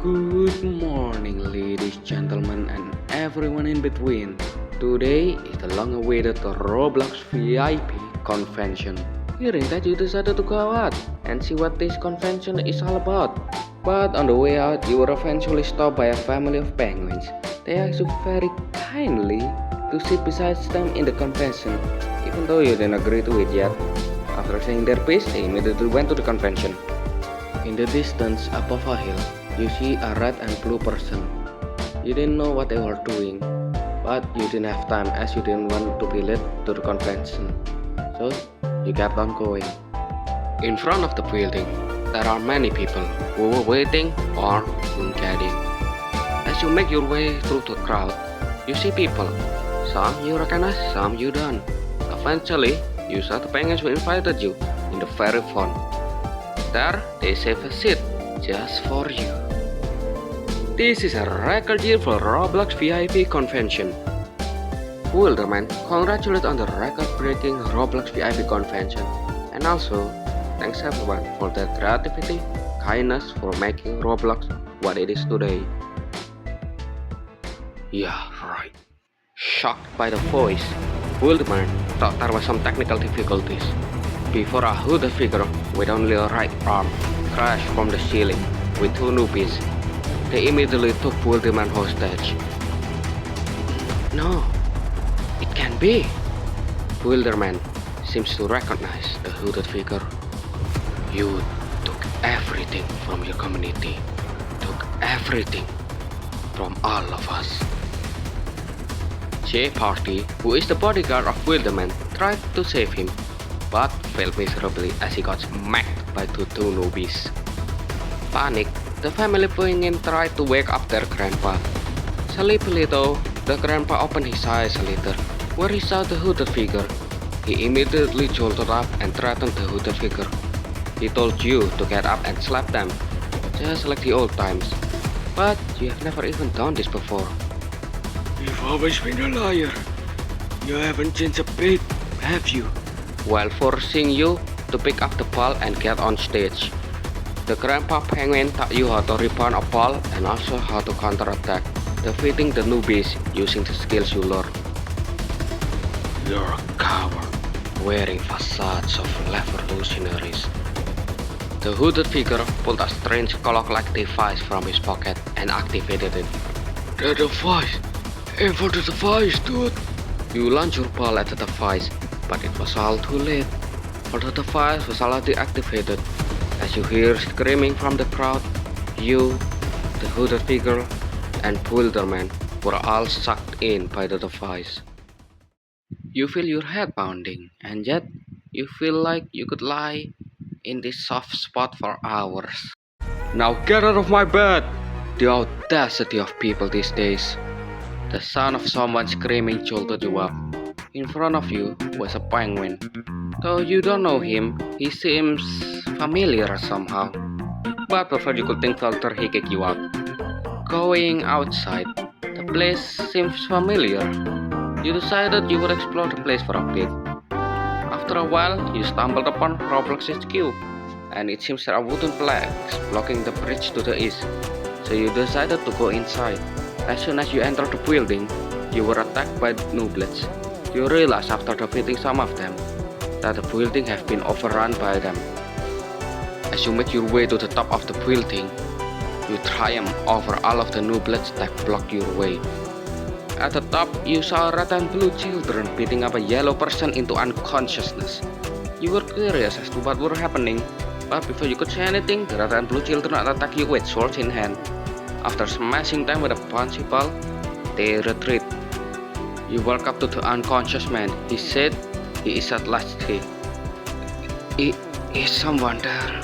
Good morning, ladies, gentlemen, and everyone in between. Today is the long-awaited Roblox VIP convention. Hearing that you decided to go out and see what this convention is all about. But on the way out, you were eventually stopped by a family of penguins. They asked you very kindly to sit beside them in the convention, even though you didn't agree to it yet. After saying their piece, they immediately went to the convention. In the distance, above a hill, you see a red and blue person. You didn't know what they were doing, but you didn't have time as you didn't want to be late to the convention. So, you kept on going. In front of the building, there are many people who were waiting or getting. As you make your way through the crowd, you see people. Some you recognize, some you don't. Eventually, you saw the penguins who invited you in the very front. There, they save a seat just for you. This is a record year for Roblox VIP convention. Wilderman, congratulations on the record-breaking Roblox VIP convention, and also thanks everyone for their creativity, kindness for making Roblox what it is today. Yeah, right. Shocked by the voice, Wilderman thought there was some technical difficulties. Before a hooded figure with only a right arm crashed from the ceiling with two newbies, they immediately took Wilderman hostage. No, it can't be. Wilderman seems to recognize the hooded figure. You took everything from your community, took everything from all of us. Jay Party, who is the bodyguard of Wilderman, tried to save him, but failed miserably as he got smacked by two newbies. Panic, the family penguin tried to wake up their grandpa. Sleepily though, the grandpa opened his eyes a little, where he saw the hooded figure. He immediately jolted up and threatened the hooded figure. He told you to get up and slap them, just like the old times. But you have never even done this before. You've always been a liar. You haven't changed a bit, have you? While forcing you to pick up the ball and get on stage. The grandpa penguin taught you how to rebound a ball and also how to counterattack, defeating the newbies using the skills you learned. You're a coward, wearing facades of revolutionaries. The hooded figure pulled a strange clock-like device from his pocket and activated it. The device! Aim for the device, dude! You launched your ball at the device, but it was all too late, for the device was already activated. As you hear screaming from the crowd, you, the hooded figure, and Wilderman were all sucked in by the device. You feel your head pounding, and yet you feel like you could lie in this soft spot for hours. Now get out of my bed! The audacity of people these days. The sound of someone screaming jolted you up. In front of you was a penguin. Though you don't know him, he seems familiar somehow. But before you could think further, he kicked you out. Going outside, the place seems familiar. You decided you would explore the place for a bit. After a while, you stumbled upon Roblox HQ, and it seems there are wooden planks blocking the bridge to the east. So you decided to go inside. As soon as you entered the building, you were attacked by nooblets. You realize after defeating some of them that the building has been overrun by them. As you make your way to the top of the building, you triumph over all of the nooblets that blocked your way. At the top, you saw red and blue children beating up a yellow person into unconsciousness. You were curious as to what were happening, but before you could say anything, the red and blue children attacked you with swords in hand. After smashing them with a bouncy ball, they retreat. You walk up to the unconscious man. He said he is at last here. Is someone there?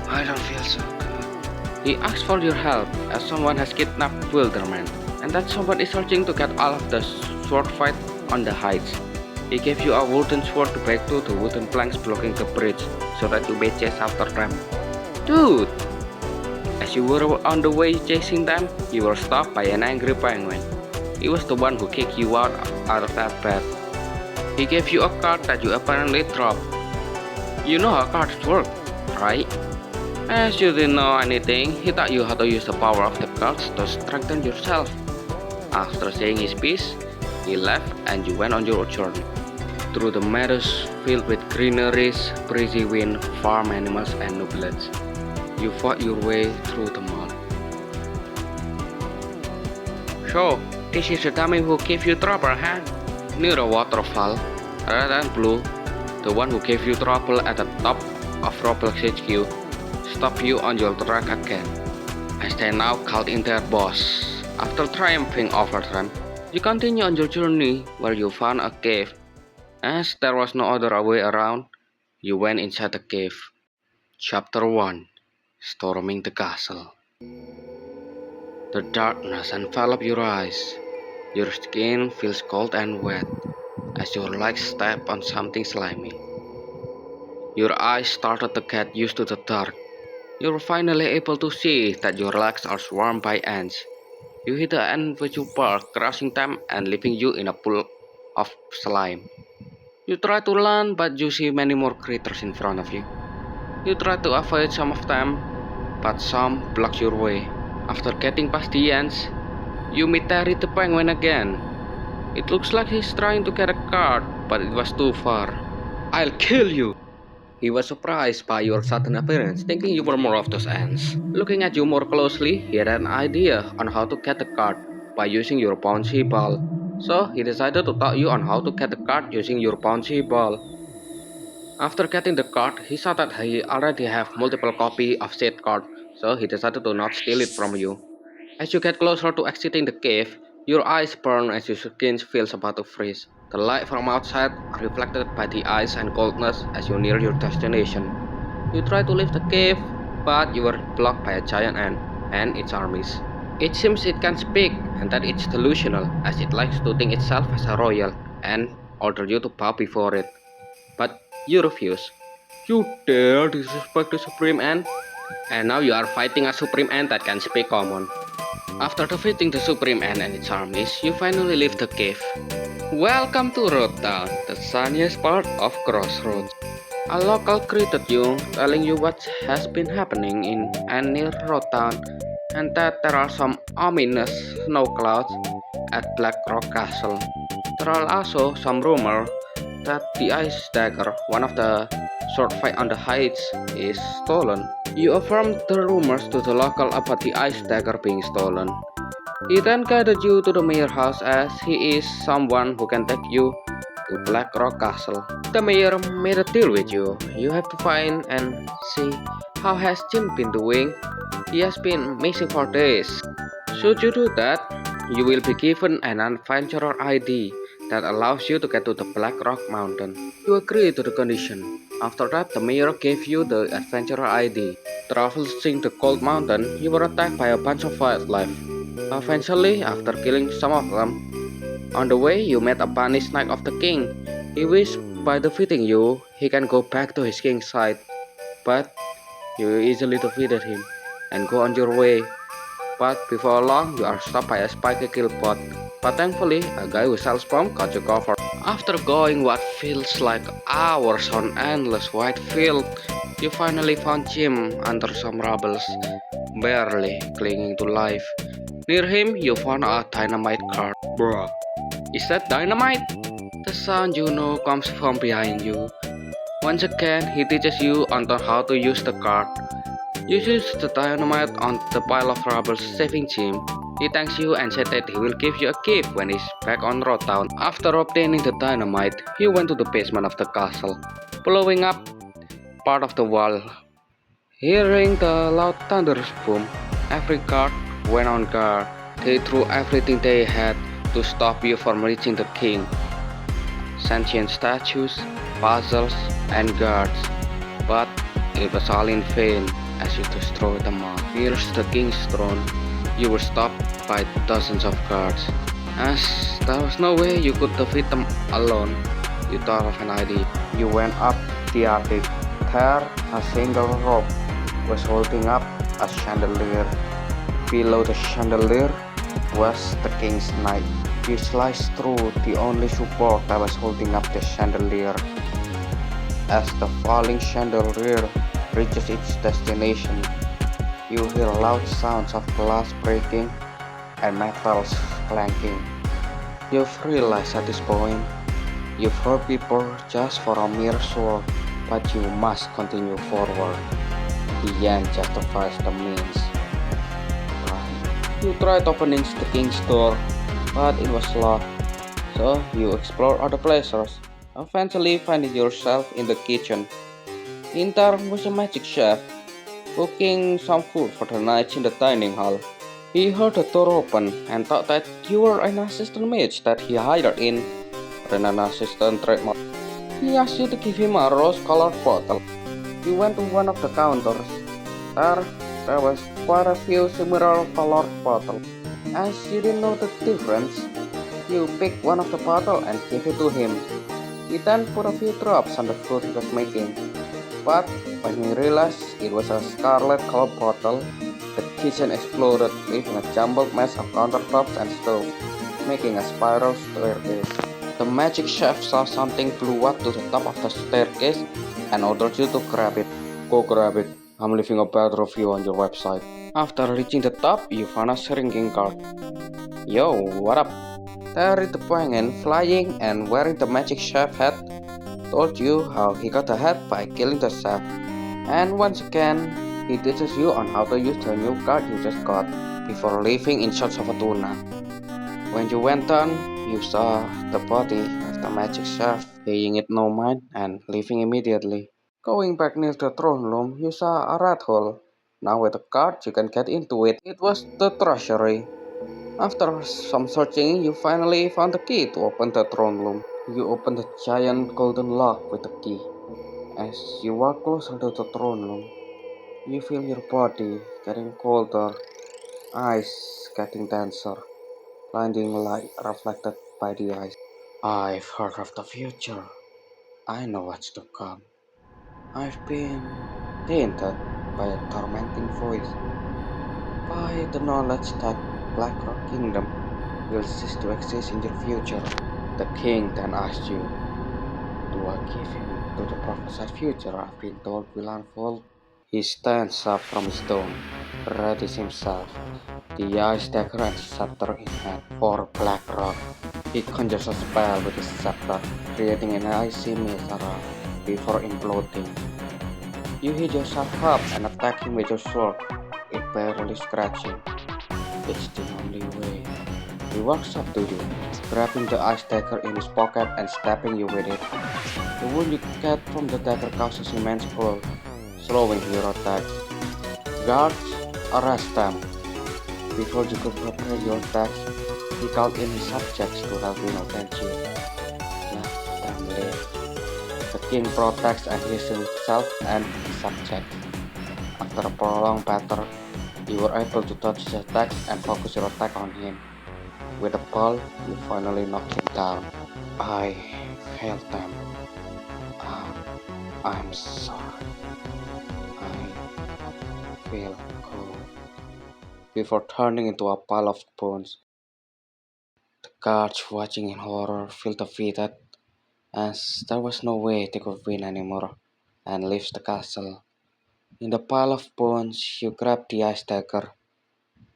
I don't feel so good. He asks for your help as someone has kidnapped Wilderman, and that someone is searching to get all of the sword fight on the heights. He gave you a wooden sword to break through the wooden planks blocking the bridge so that you may chase after them. Dude! As you were on the way chasing them, you were stopped by an angry penguin. He was the one who kicked you out of that bed. He gave you a card that you apparently dropped. You know how cards work, right? As you didn't know anything, he taught you how to use the power of the cards to strengthen yourself. After saying his piece, he left and you went on your journey. Through the meadows filled with greeneries, breezy wind, farm animals and noblets, you fought your way through the mall. So, this is the dummy who gave you trouble, huh? Near a waterfall, red and blue, the one who gave you trouble at the top of Roblox HQ, stop you on your track again, as they now called in their boss. After triumphing over them, you continue on your journey where you found a cave. As there was no other way around, you went inside the cave. Chapter 1: Storming the Castle. The darkness enveloped your eyes. Your skin feels cold and wet as your legs step on something slimy. Your eyes started to get used to the dark. You're finally able to see that your legs are swarmed by ants. You hit the ant with your paw, crushing them and leaving you in a pool of slime. You try to run, but you see many more creatures in front of you. You try to avoid some of them, but some block your way. After getting past the ants, you meet Terry the penguin again. It looks like he's trying to get a card, but it was too far. I'll kill you! He was surprised by your sudden appearance, thinking you were more of those ants. Looking at you more closely, he had an idea on how to get the card by using your bouncy ball. So he decided to taught you on how to get the card using your bouncy ball. After getting the card, he saw that he already have multiple copy of said card, so he decided to not steal it from you. As you get closer to exiting the cave, your eyes burn as your skin feels about to freeze. The light from outside reflected by the ice and coldness as you near your destination. You try to leave the cave, but you were blocked by a giant ant and its armies. It seems it can speak and that it's delusional, as it likes to think itself as a royal and order you to bow before it. But you refuse. You dare disrespect the Supreme Ant? And now you are fighting a Supreme Ant that can speak common. After defeating the Supreme Ant and its armies, you finally leave the cave. Welcome to Road Town, the sunniest part of Crossroads. A local greeted you, telling you what has been happening in and near Road Town, and that there are some ominous snow clouds at Black Rock Castle. There are also some rumors that the ice dagger, one of the sword fight on the heights, is stolen. You affirmed the rumors to the local about the ice dagger being stolen. He then guided you to the mayor house as he is someone who can take you to Black Rock Castle. The mayor made a deal with you. You have to find and see how has Jim been doing. He has been missing for days. Should you do that, you will be given an adventurer ID that allows you to get to the Black Rock Mountain. You agree to the condition. After that, the mayor gave you the adventurer ID. Traversing the cold mountain, you were attacked by a bunch of wildlife. Eventually, after killing some of them, on the way you met a banished knight of the king. He wished by defeating you, he can go back to his king's side. But you easily defeated him and go on your way. But before long, you are stopped by a spiky killbot. But thankfully, a guy who sells bomb got you covered. After going what feels like hours on endless white field, you finally found Jim under some rubbles, barely clinging to life. Near him, you found a dynamite card. Bruh, is that dynamite? The sound you know comes from behind you. Once again, he teaches you on how to use the card. You use the dynamite on the pile of rubble, saving Jim. He thanks you and said that he will give you a gift when he's back on Road Town. After obtaining the dynamite, he went to the basement of the castle, blowing up part of the wall. Hearing the loud thunderous boom, every guard went on guard. They threw everything they had to stop you from reaching the king. Sentient statues, puzzles, and guards. But it was all in vain as you destroyed them all. Near the king's throne, you were stopped by dozens of guards. As there was no way you could defeat them alone, you thought of an idea. You went up the attic. There, a single rope was holding up a chandelier. Below the chandelier was the king's knight. You sliced through the only support that was holding up the chandelier. As the falling chandelier reaches its destination, you hear loud sounds of glass breaking and metals clanking. You've realized at this point, you've hurt people just for a mere sword, but you must continue forward. The end justifies the means. You tried opening the king's door, but it was locked, so you explore other places, eventually finding yourself in the kitchen. In there was a magic chef, cooking some food for the knights in the dining hall. He heard the door open and thought that you were an assistant mage that he hired in. Then an assistant trademark. He asked you to give him a rose-colored bottle. You went to one of the counters. There, there was quite a few similar colored bottles. As you didn't know the difference, you picked one of the bottles and gave it to him. He then put a few drops on the food he was making. But when he realized it was a scarlet colored bottle, the kitchen exploded, leaving a jumbled mess of countertops and stove, making a spiral staircase. The magic chef saw something blew up to the top of the staircase and ordered you to grab it. Go grab it. I'm leaving a bad review on your website. After reaching the top, you found a shrinking card. Yo, what up? There is the penguin flying and wearing the magic chef hat told you how he got ahead by killing the chef. And once again, he teaches you on how to use the new card you just got before leaving in search of a tuna. When you went down, you saw the body of the magic chef, paying it no mind and leaving immediately. Going back near the throne room, you saw a rat hole. Now with a card you can get into it. It was the treasury. After some searching, you finally found the key to open the throne room. You open the giant golden lock with the key. As you walk closer to the throne room, you feel your body getting colder, eyes getting denser, blinding light reflected by the eyes. I've heard of the future. I know what's to come. I've been tainted by a tormenting voice, by the knowledge that Blackrock Kingdom will cease to exist in your future. The king then asked you, do I give him to the prophesied future I've been told will unfold? He stands up from his throne, readies himself, the ice dagger and scepter in hand, for Blackrock. He conjures a spell with his scepter, creating an icy mist around before imploding. You hit yourself up and attack him with your sword, it barely scratching. It's the only way. He walks up to you, grabbing the ice dagger in his pocket and stabbing you with it. The wound you get from the dagger causes immense cold, slowing your attacks. Guards, arrest them. Before you could prepare your attacks, he called in his subjects to help you avenge you. Let them live. The king protects and heals himself and his subjects. After a prolonged battle, you were able to dodge his attacks and focus your attack on him. With a ball, you finally knocked him down. I failed them. Uh, I'm sorry. I feel cold. Before turning into a pile of bones, the guards watching in horror feel defeated, as there was no way they could win anymore, and leaves the castle. In the pile of bones, you grab the ice dagger.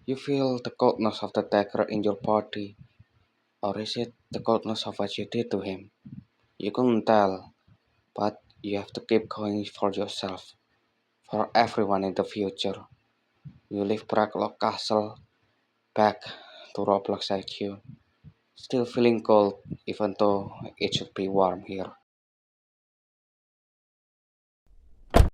You feel the coldness of the dagger in your body, or is it the coldness of what you did to him? You couldn't tell, but you have to keep going for yourself, for everyone in the future. You leave Bracklock Castle back to Roblox HQ, still feeling cold even though it should be warm here.